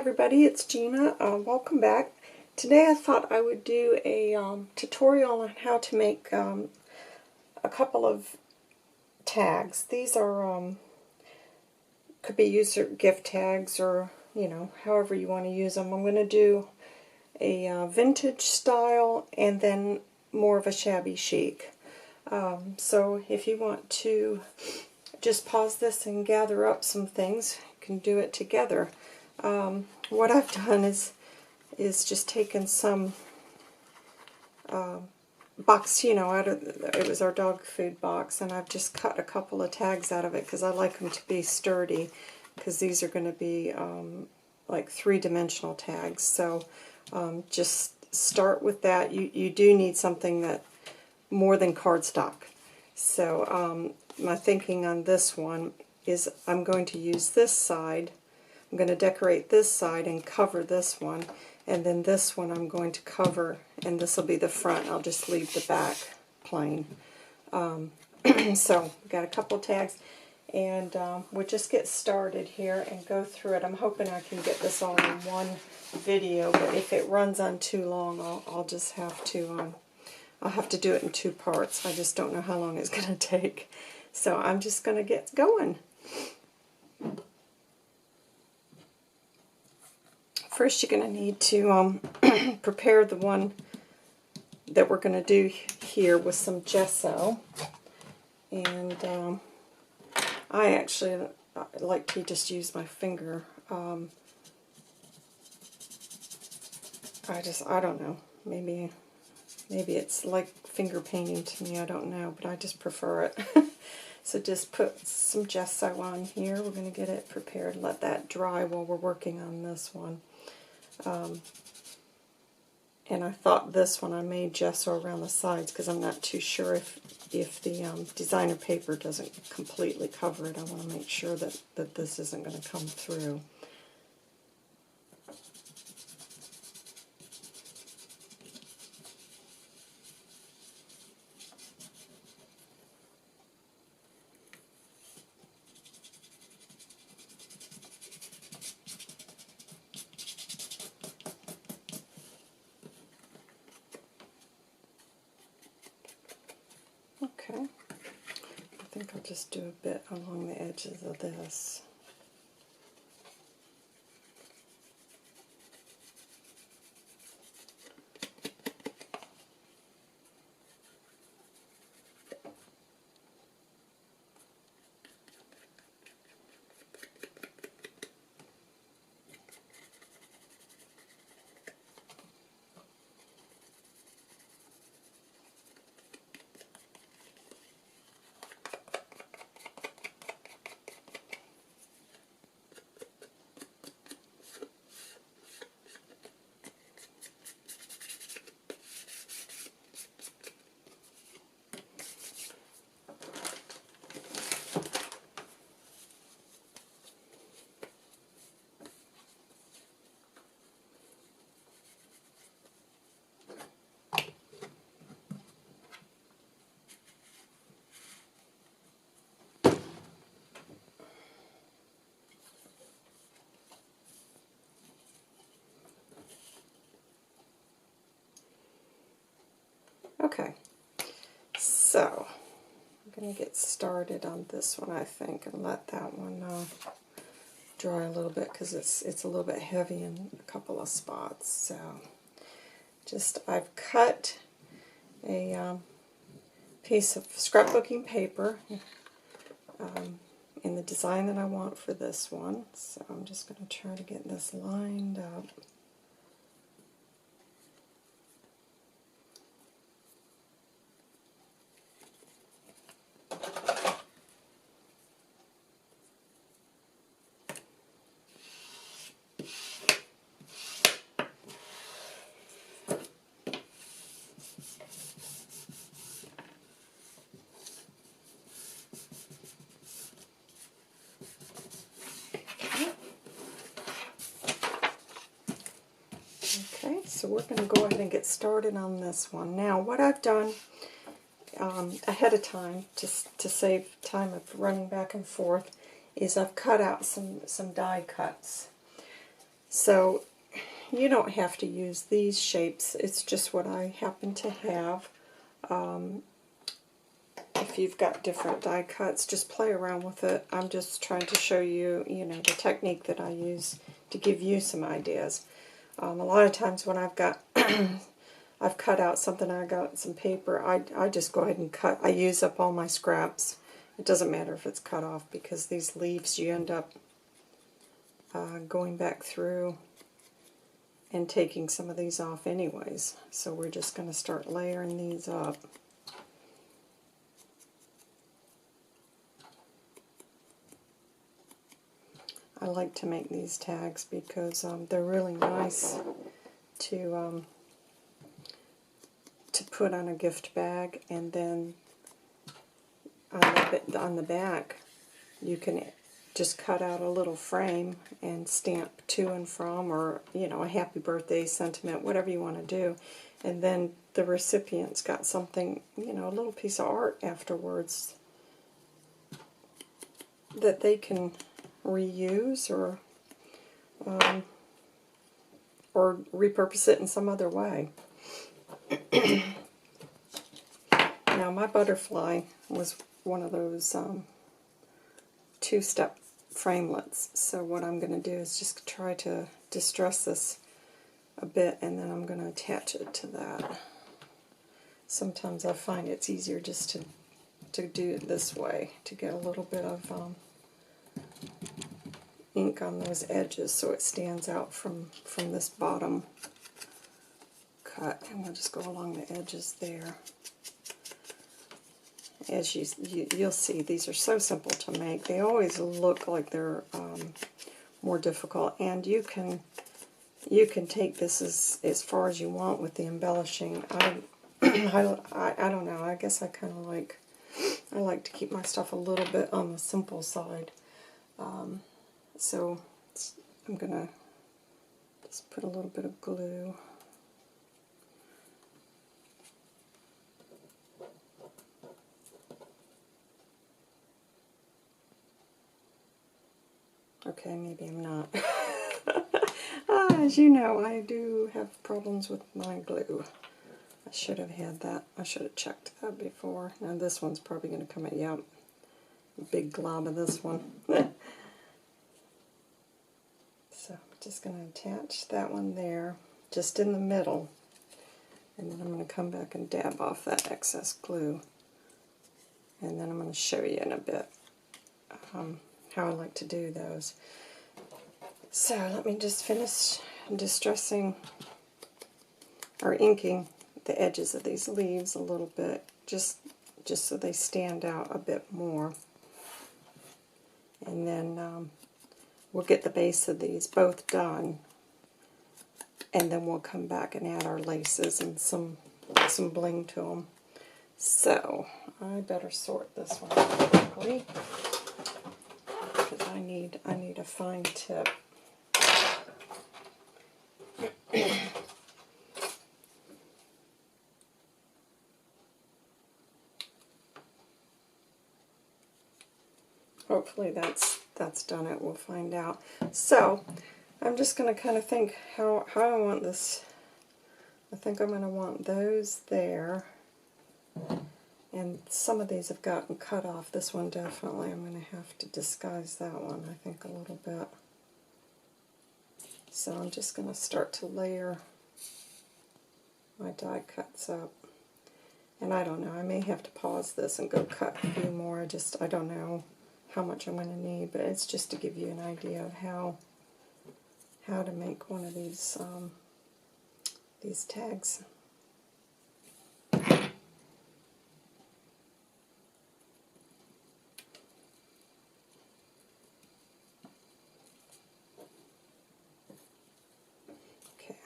everybody, it's Gina. Welcome back. Today I thought I would do a tutorial on how to make a couple of tags. These are could be user gift tags, or however you want to use them. I'm going to do a vintage style and then more of a shabby chic. So if you want to just pause this and gather up some things, you can do it together. What I've done is just taken some box, out of, it was our dog food box, and I've just cut a couple of tags out of it because I like them to be sturdy, because these are going to be like three-dimensional tags. So just start with that. You do need something that more than cardstock. So my thinking on this one is I'm going to use this side. I'm going to decorate this side and cover this one, and then this one I'm going to cover, and this will be the front. I'll just leave the back plain. So we've got a couple tags, and we'll just get started here and go through it. I'm hoping I can get this all in one video, but if it runs on too long, I'll just have to I'll have to do it in two parts. I just don't know how long it's going to take. So I'm just going to get going. First, you're going to need to prepare the one that we're going to do here with some gesso. And I actually like to just use my finger. I don't know. Maybe it's like finger painting to me. I don't know, but I just prefer it. So just put some gesso on here. We're going to get it prepared. Let that dry while we're working on this one. And I thought this one I made gesso around the sides because I'm not too sure if the designer paper doesn't completely cover it. I want to make sure that this isn't going to come through. Okay, I think I'll just do a bit along the edges of this. Okay, so I'm going to get started on this one, I think, and let that one dry a little bit because it's a little bit heavy in a couple of spots. So I've cut a piece of scrapbooking paper in the design that I want for this one. So I'm just going to try to get this lined up. Okay, so we're going to go ahead and get started on this one. Now, what I've done ahead of time, just to save time of running back and forth, is I've cut out some die cuts. So you don't have to use these shapes. It's just what I happen to have. If you've got different die cuts, just play around with it. I'm just trying to show you, the technique that I use to give you some ideas. A lot of times when I've got, I've cut out something, I got some paper, I just go ahead and cut. I use up all my scraps. It doesn't matter if it's cut off, because these leaves you end up going back through and taking some of these off anyways. So we're just going to start layering these up. I like to make these tags because they're really nice to put on a gift bag, and then on the back you can just cut out a little frame and stamp to and from, or a happy birthday sentiment, whatever you want to do, and then the recipient's got something, a little piece of art afterwards that they can reuse or repurpose it in some other way. Now my butterfly was one of those two-step framelits, so what I'm going to do is just try to distress this a bit, and then I'm going to attach it to that. Sometimes I find it's easier just to do it this way, to get a little bit of ink on those edges so it stands out from this bottom cut, and we'll just go along the edges there. As you'll see, these are so simple to make. They always look like they're more difficult, and you can take this as far as you want with the embellishing. I don't know. I guess I kind of like to keep my stuff a little bit on the simple side. So I'm gonna just put a little bit of glue. Okay, maybe I'm not. As you know, I do have problems with my glue. I should have had that. I should have checked that before. Now this one's probably going to come at, yep, a big glob of this one. So I'm just going to attach that one there, just in the middle. And then I'm going to come back and dab off that excess glue. And then I'm going to show you in a bit how I like to do those. So let me just finish distressing or inking the edges of these leaves a little bit, just so they stand out a bit more. And then we'll get the base of these both done, and then we'll come back and add our laces and some bling to them. So I better sort this one quickly, because I need a fine tip. Hopefully that's done it. We'll find out. So I'm just going to kind of think how I want this. I think I'm going to want those there. And some of these have gotten cut off. This one definitely, I'm going to have to disguise that one, I think, a little bit. So I'm just going to start to layer my die cuts up. And I don't know, I may have to pause this and go cut a few more. I don't know how much I'm going to need, but it's just to give you an idea of how to make one of these tags. Okay,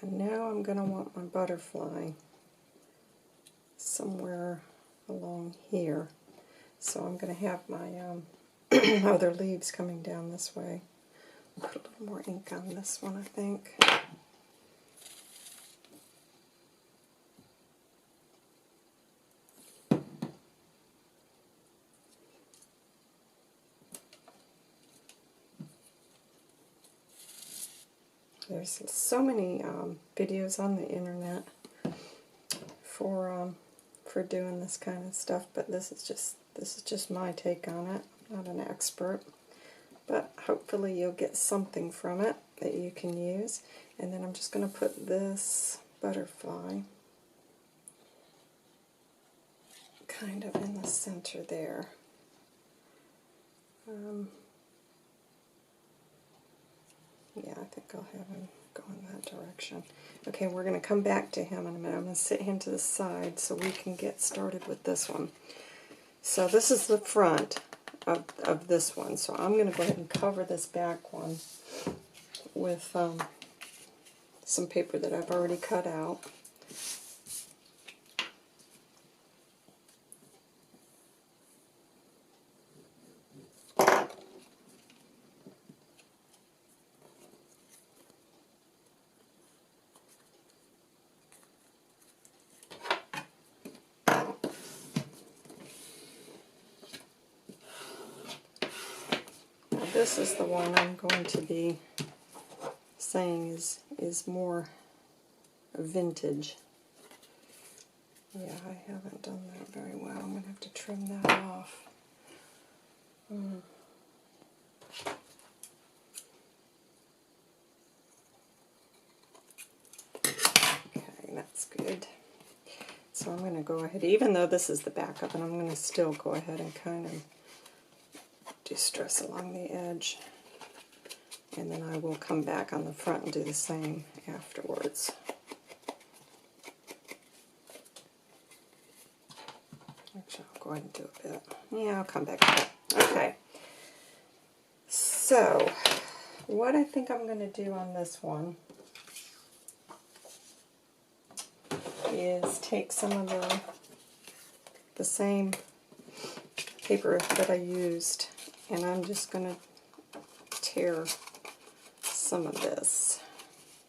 and now I'm going to want my butterfly somewhere along here. So I'm going to have my other leaves coming down this way. Put a little more ink on this one, I think. There's so many videos on the internet for doing this kind of stuff, but this is just my take on it. I'm not an expert, but hopefully you'll get something from it that you can use. And then I'm just going to put this butterfly kind of in the center there. Yeah, I think I'll have him go in that direction. Okay, we're going to come back to him in a minute. I'm going to sit him to the side so we can get started with this one. So this is the front of this one. So I'm going to go ahead and cover this back one with some paper that I've already cut out. This is the one I'm going to be saying is more vintage. Yeah, I haven't done that very well. I'm going to have to trim that off. Okay, that's good. So I'm going to go ahead, even though this is the back of it, I'm going to still go ahead and kind of distress along the edge, and then I will come back on the front and do the same afterwards. Actually, I'll go ahead and do a bit. Yeah, I'll come back to that. Okay. So, what I think I'm going to do on this one is take some of the same paper that I used, and I'm just going to tear some of this.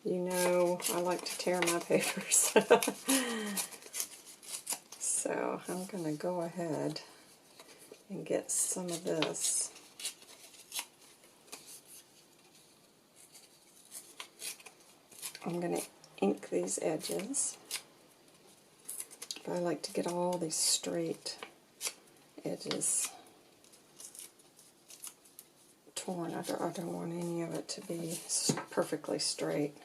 You know, I like to tear my papers. So I'm going to go ahead and get some of this. I'm going to ink these edges. But I like to get all these straight edges torn. I don't want any of it to be perfectly straight.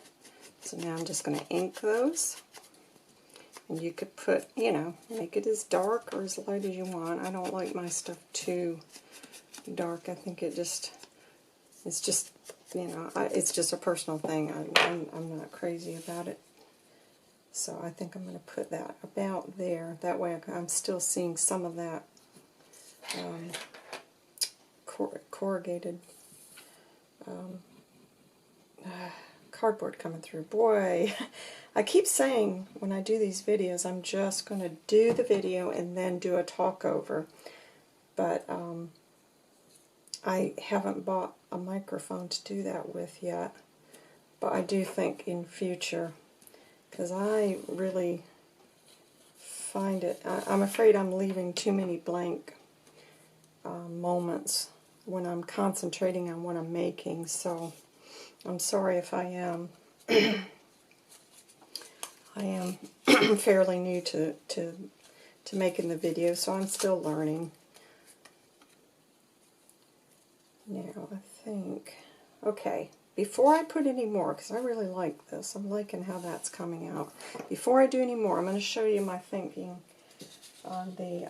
So now I'm just going to ink those. And you could put, you know, make it as dark or as light as you want. I don't like my stuff too dark. I think it's just, you know, it's just a personal thing. I'm not crazy about it. So I think I'm going to put that about there. That way I'm still seeing some of that corrugated cardboard coming through. Boy, I keep saying when I do these videos, I'm just going to do the video and then do a talk over. But I haven't bought a microphone to do that with yet. But I do think in future, because I really find it, I'm afraid I'm leaving too many blank moments when I'm concentrating on what I'm making. So I'm sorry if I am. I am fairly new to making the video, so I'm still learning. Now I think, okay, before I put any more, because I really like this, I'm liking how that's coming out. Before I do any more, I'm going to show you my thinking on the,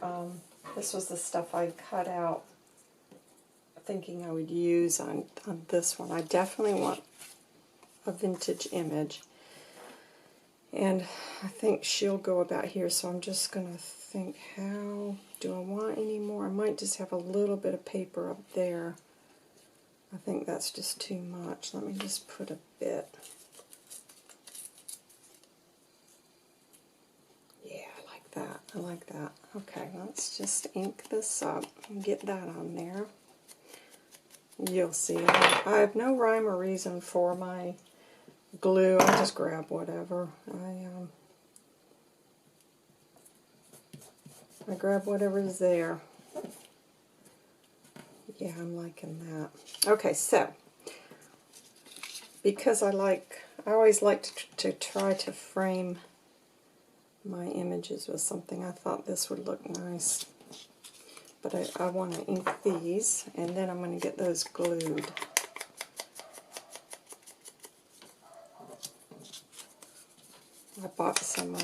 this was the stuff I cut out thinking I would use on this one. I definitely want a vintage image. And I think she'll go about here, so I'm just going to think, how do I want any more? I might just have a little bit of paper up there. I think that's just too much. Let me just put a bit. Yeah, I like that. I like that. Okay, let's just ink this up and get that on there. You'll see. I have no rhyme or reason for my glue. I just grab whatever. I grab whatever's there. Yeah, I'm liking that. Okay, so because I always like to try to frame my images with something. I thought this would look nice. But I want to ink these, and then I'm going to get those glued. I bought some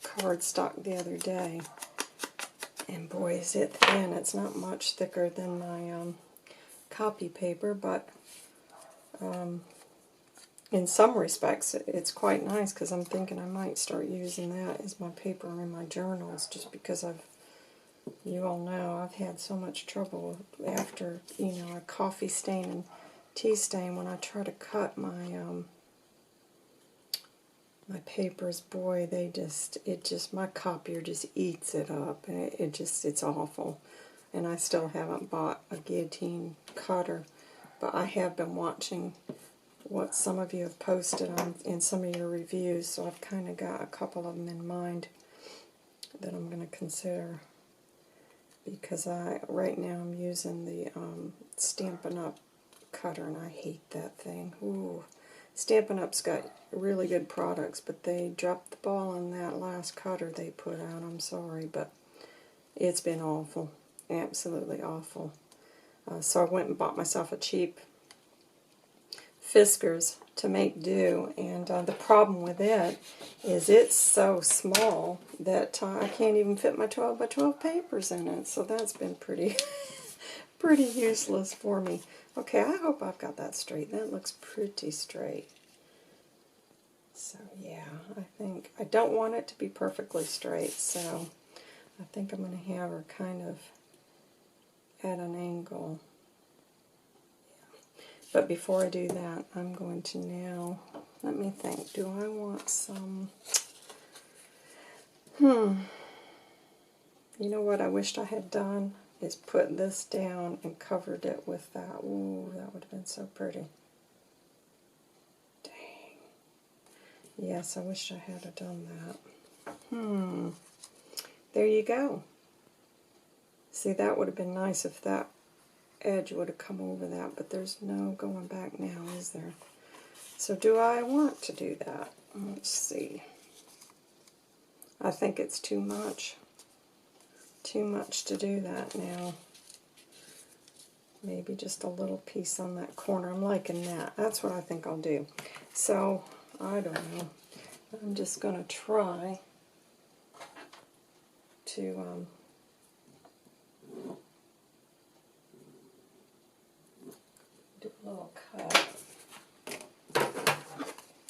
cardstock the other day, and boy is it thin. It's not much thicker than my copy paper, but in some respects it's quite nice, because I'm thinking I might start using that as my paper in my journals, just because you all know I've had so much trouble after, a coffee stain and tea stain when I try to cut my my papers. Boy, my copier just eats it up, and it's awful. And I still haven't bought a guillotine cutter, but I have been watching what some of you have posted in some of your reviews, so I've kind of got a couple of them in mind that I'm going to consider. Because right now I'm using the Stampin' Up cutter, and I hate that thing. Ooh, Stampin' Up's got really good products, but they dropped the ball on that last cutter they put out. I'm sorry, but it's been awful, absolutely awful. So I went and bought myself a cheap Fiskars to make do, and the problem with it is it's so small that I can't even fit my 12 by 12 papers in it, so that's been pretty pretty useless for me. Okay, I hope I've got that straight. That looks pretty straight. So yeah, I don't want it to be perfectly straight, so I think I'm going to have her kind of at an angle. But before I do that, I'm going to now, let me think, do I want some, you know what I wished I had done is put this down and covered it with that. Ooh, that would have been so pretty. Dang. Yes, I wish I had done that. There you go. See, that would have been nice if that edge would have come over that, but there's no going back now, is there? So do I want to do that? Let's see. I think it's too much. Too much to do that now. Maybe just a little piece on that corner. I'm liking that. That's what I think I'll do. So, I don't know. I'm just going to try to do a little cut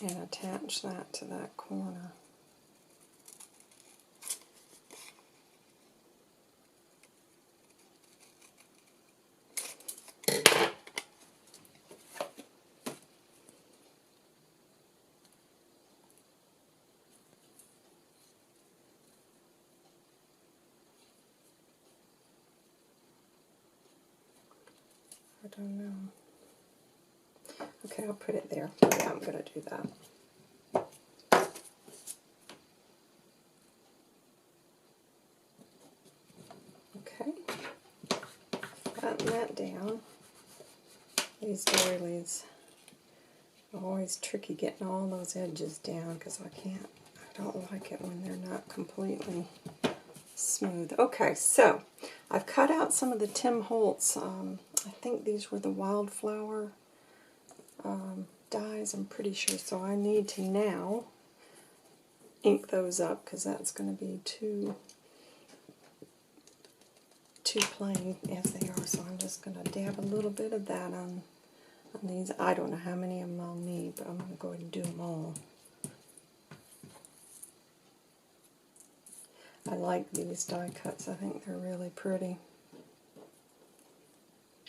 and attach that to that corner. I don't know. Okay, I'll put it there. Yeah, I'm going to do that. Okay. Flatten that down. These doilies are always tricky getting all those edges down because I don't like it when they're not completely smooth. Okay, so I've cut out some of the Tim Holtz, I think these were the Wildflower dies, I'm pretty sure, so I need to now ink those up because that's going to be too plain as they are, so I'm just going to dab a little bit of that on these. I don't know how many of them I'll need, but I'm going to go ahead and do them all. I like these die cuts. I think they're really pretty.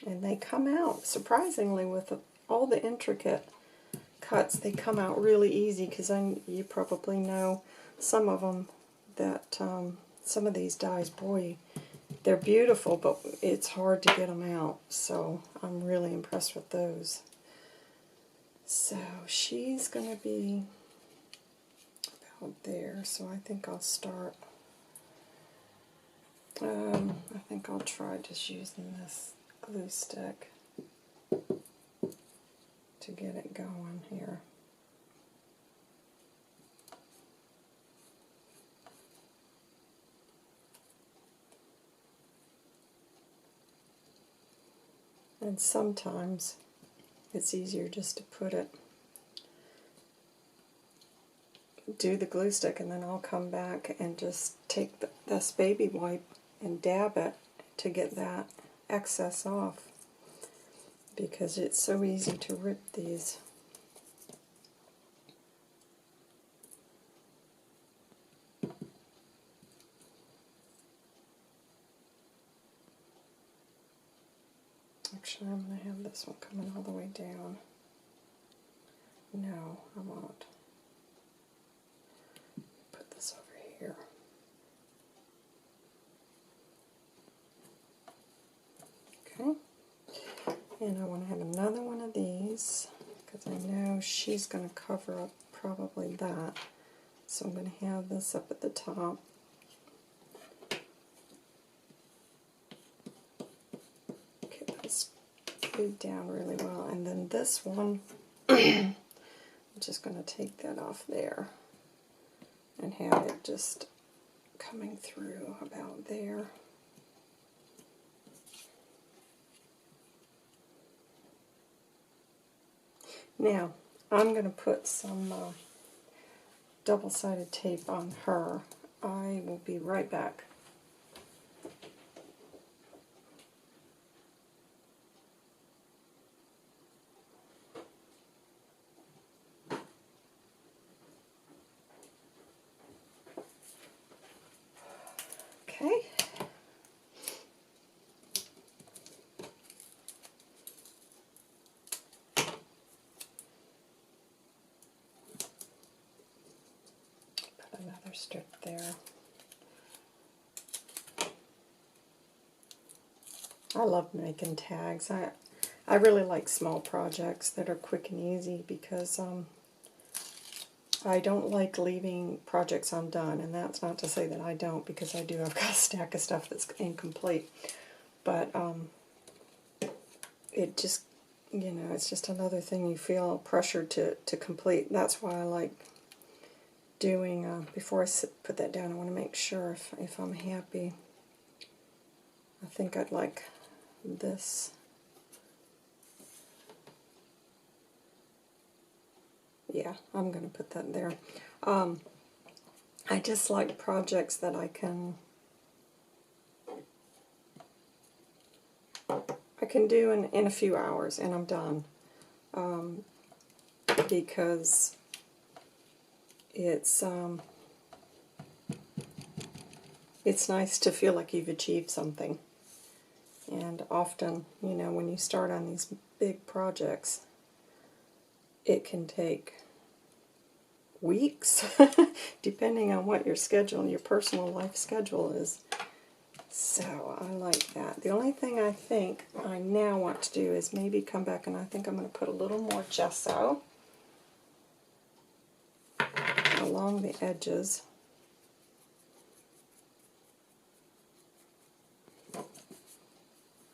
And they come out, surprisingly, with all the intricate cuts, they come out really easy, because you probably know some of them that, some of these dies, boy, they're beautiful, but it's hard to get them out, so I'm really impressed with those. So she's going to be about there, so I think I'll start, I think I'll try just using this glue stick. to get it going here. And sometimes it's easier just to put it, do the glue stick, and then I'll come back and just take this baby wipe and dab it to get that excess off, because it's so easy to rip these. Actually, I'm going to have this one coming all the way down. No, I won't. Put this over here. Okay. And I want to have another one of these, because I know she's going to cover up probably that. So I'm going to have this up at the top. Get this glued down really well. And then this one, I'm just going to take that off there and have it just coming through about there. Now, I'm going to put some double-sided tape on her. I will be right back. Okay. Put another strip there. I love making tags. I really like small projects that are quick and easy, because I don't like leaving projects undone, and that's not to say that I don't, because I do. I've got a stack of stuff that's incomplete, but it just, you know, it's just another thing you feel pressured to complete. That's why I like doing, before I put that down, I want to make sure if I'm happy. I think I'd like this. Yeah, I'm going to put that there. I just like projects that I can do in a few hours and I'm done. Because it's nice to feel like you've achieved something. And often, you know, when you start on these big projects, it can take weeks, depending on what your schedule, your personal life schedule is. So I like that. The only thing I think I now want to do is maybe come back, and I think I'm going to put a little more gesso along the edges.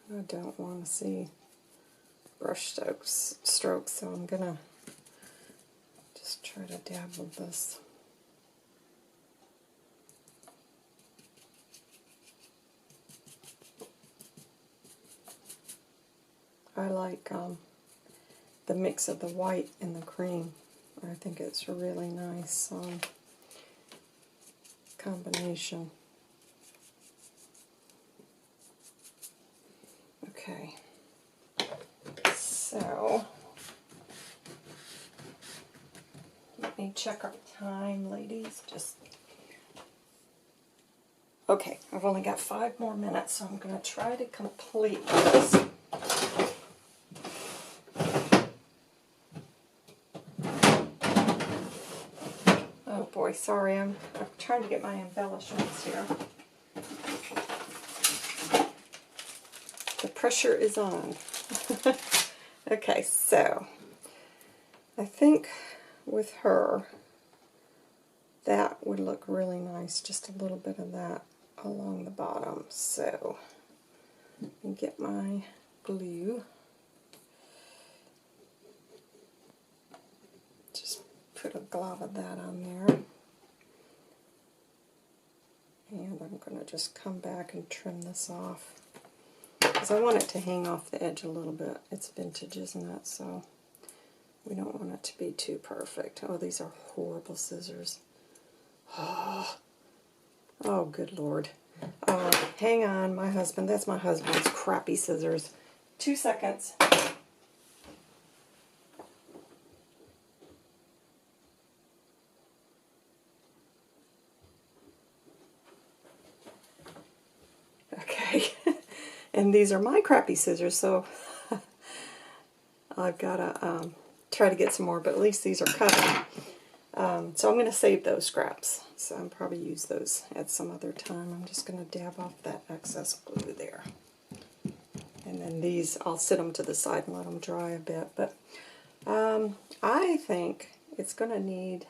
I don't want to see brush strokes, so I'm going to just try to dabble this. I like the mix of the white and the cream. I think it's a really nice combination. Okay, so let me check our time, ladies. Okay, I've only got 5 more minutes, so I'm going to try to complete this. Oh boy, sorry, I'm trying to get my embellishments here. The pressure is on. Okay, so I think with her, that would look really nice, just a little bit of that along the bottom. So let me get my glue. put a glob of that on there. And I'm going to just come back and trim this off. Because I want it to hang off the edge a little bit. It's vintage, isn't it? So we don't want it to be too perfect. Oh, these are horrible scissors. Oh, good Lord. Hang on, my husband. That's my husband's crappy scissors. 2 seconds. Okay. And these are my crappy scissors, so I've got to try to get some more, but at least these are cutting. So I'm going to save those scraps. So I'll probably use those at some other time. I'm just going to dab off that excess glue there. And then these, I'll sit them to the side and let them dry a bit. But I think it's going to need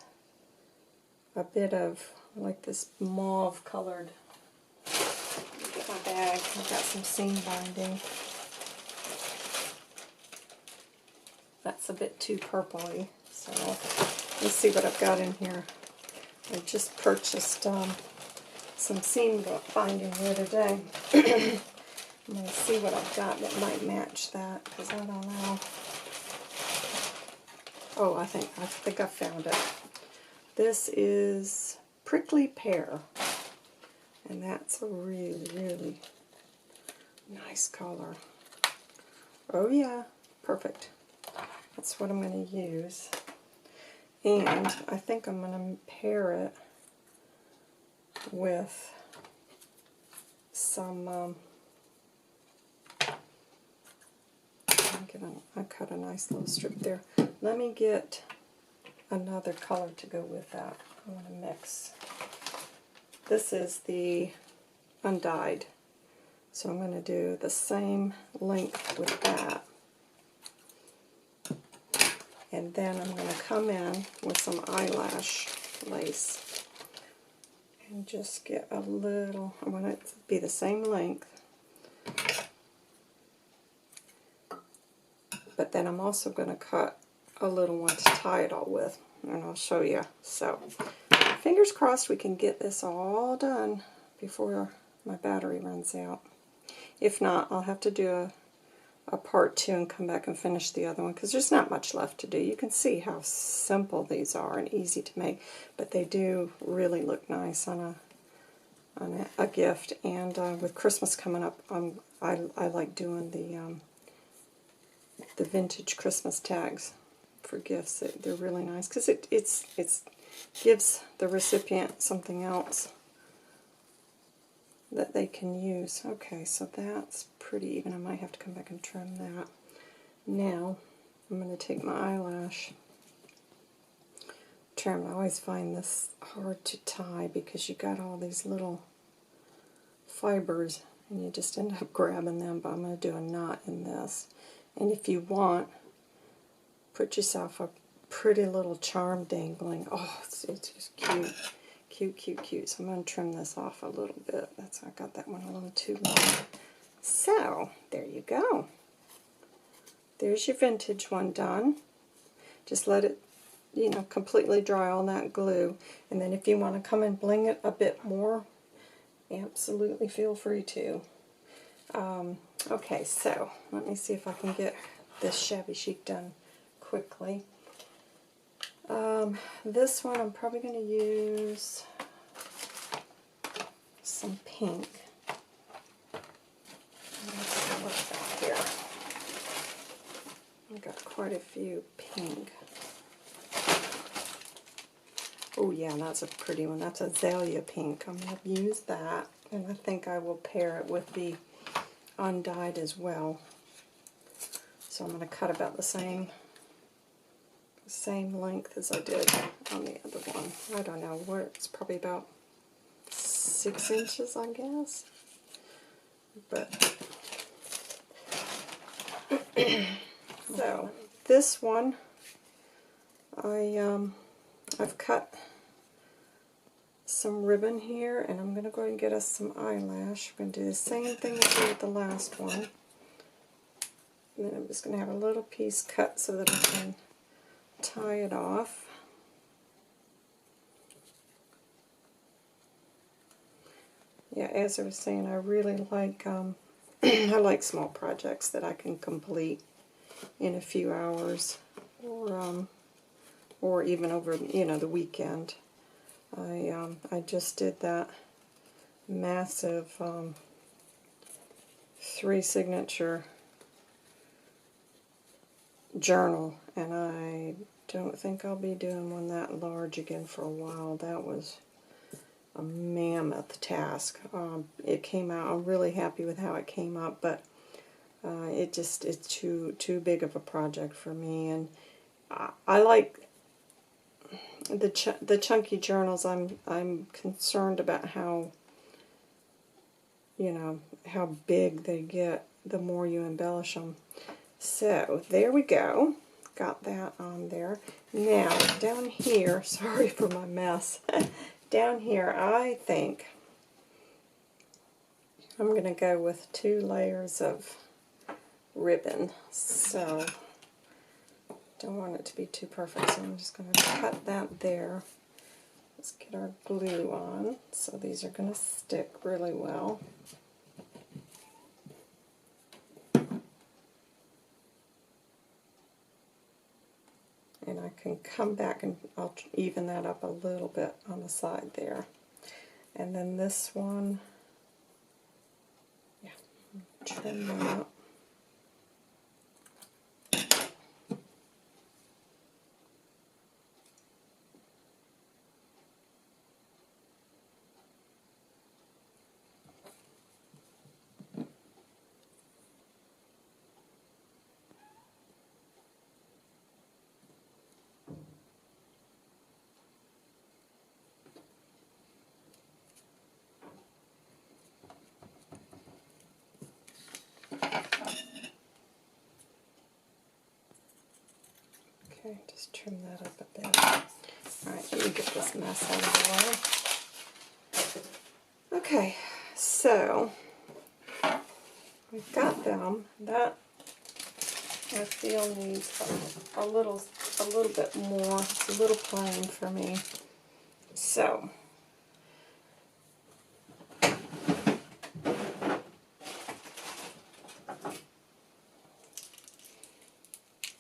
a bit of, like this mauve colored. Get my bag. I've got some seam binding. That's a bit too purpley. So let's see what I've got in here. I just purchased some seam binding the other day. I'm going to see what I've got that might match that, because I don't know. Oh, I think I found it. This is Prickly Pear. And that's a really, really nice color. Oh yeah, perfect. That's what I'm going to use. And I think I'm going to pair it with some, I cut a nice little strip there. Let me get another color to go with that. I want to mix. This is the undyed. So I'm going to do the same length with that. And then I'm going to come in with some eyelash lace and just get a little, I want it to be the same length, but then I'm also going to cut a little one to tie it all with, and I'll show you. So fingers crossed we can get this all done before my battery runs out. If not, I'll have to do a part 2 and come back and finish the other one, because there's not much left to do. You can see how simple these are and easy to make, but they do really look nice on a gift. And with Christmas coming up, I like doing the vintage Christmas tags for gifts. They're really nice because it gives the recipient something else that they can use. Okay, so that's pretty even. I might have to come back and trim that. Now, I'm going to take my eyelash trim. I always find this hard to tie because you got all these little fibers and you just end up grabbing them, but I'm going to do a knot in this. And if you want, put yourself a pretty little charm dangling. Oh, it's just cute. Cute, cute, cute. So I'm going to trim this off a little bit. I got that one a little too long. So, there you go. There's your vintage one done. Just let it, completely dry all that glue. And then if you want to come and bling it a bit more, absolutely feel free to. Okay, so let me see if I can get this shabby chic done quickly. This one I'm probably going to use some pink. Let's see what's out here. I've got quite a few pink. Oh yeah, that's a pretty one. That's azalea pink. I'm going to use that, and I think I will pair it with the undyed as well. So I'm going to cut about the same length as I did on the other one. I don't know, where it's probably about 6 inches, I guess. But so this one, I've cut some ribbon here, and I'm going to go ahead and get us some eyelash. I'm going to do the same thing as I did with the last one. And then I'm just going to have a little piece cut so that I can tie it off. yeah, as I was saying, I really like, I like small projects that I can complete in a few hours, or even over, you know, the weekend. I just did that massive 3-signature journal, and I don't think I'll be doing one that large again for a while. That was a mammoth task. It came out, I'm really happy with how it came up, but it's too big of a project for me, and I like the chunky journals. I'm concerned about how, you know, how big they get the more you embellish them. So there we go. Got that on there. Now down here, sorry for my mess. Down here, I think I'm going to go with 2 layers of ribbon. So don't want it to be too perfect, so I'm just going to cut that there. Let's get our glue on. So these are going to stick really well. And I can come back and I'll even that up a little bit on the side there. And then this one, yeah, trim that. Okay, just trim that up a bit. Alright, let me get this mess out of the way. Okay, so we've got them. That I feel needs a little bit more. It's a little plain for me. So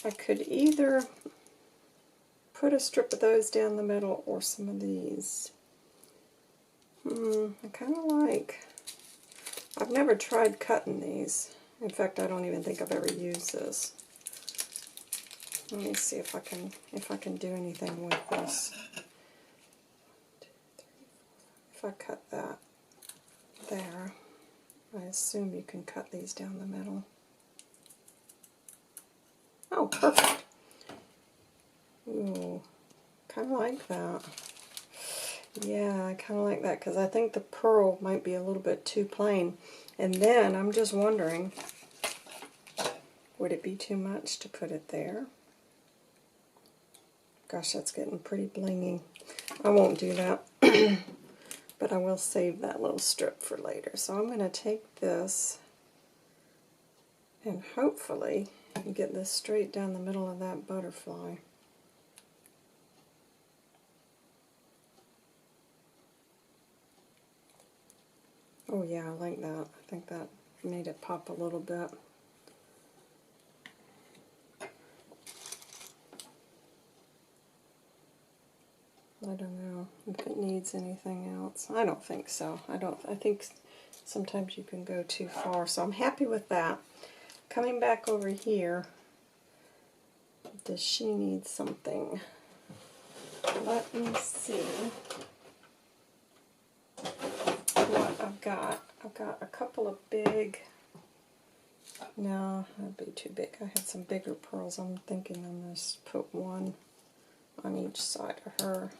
I could either put a strip of those down the middle or some of these. I kind of like, I've never tried cutting these. In fact, I don't even think I've ever used this. Let me see if I can do anything with this. If I cut that there, I assume you can cut these down the middle. Oh, perfect. Ooh, kind of like that. Yeah, I kind of like that because I think the pearl might be a little bit too plain. And then I'm just wondering, would it be too much to put it there? Gosh, that's getting pretty blingy. I won't do that, but I will save that little strip for later. So I'm going to take this and hopefully get this straight down the middle of that butterfly. Oh yeah, I like that. I think that made it pop a little bit. I don't know if it needs anything else. I don't think so. I think sometimes you can go too far. So I'm happy with that. Coming back over here, does she need something? Let me see what I've got. I've got a couple of big, no, that'd be too big. I had some bigger pearls. I'm thinking I'm going to put one on each side of her.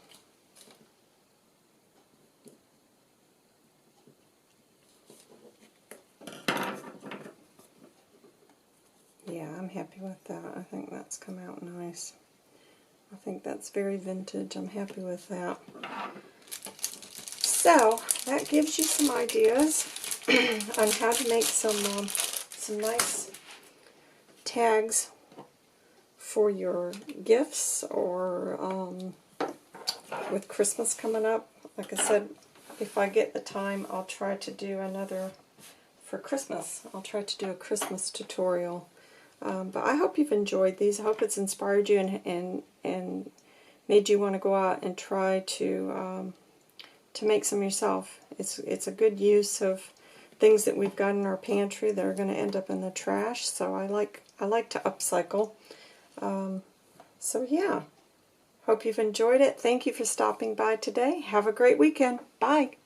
Yeah, I'm happy with that. I think that's come out nice. I think that's very vintage. I'm happy with that. So that gives you some ideas on how to make some nice tags for your gifts, or with Christmas coming up. Like I said, if I get the time, I'll try to do another for Christmas. I'll try to do a Christmas tutorial. But I hope you've enjoyed these. I hope it's inspired you and made you want to go out and try to make some yourself. It's a good use of things that we've got in our pantry that are going to end up in the trash. So I like to upcycle. So yeah, hope you've enjoyed it. Thank you for stopping by today. Have a great weekend. Bye.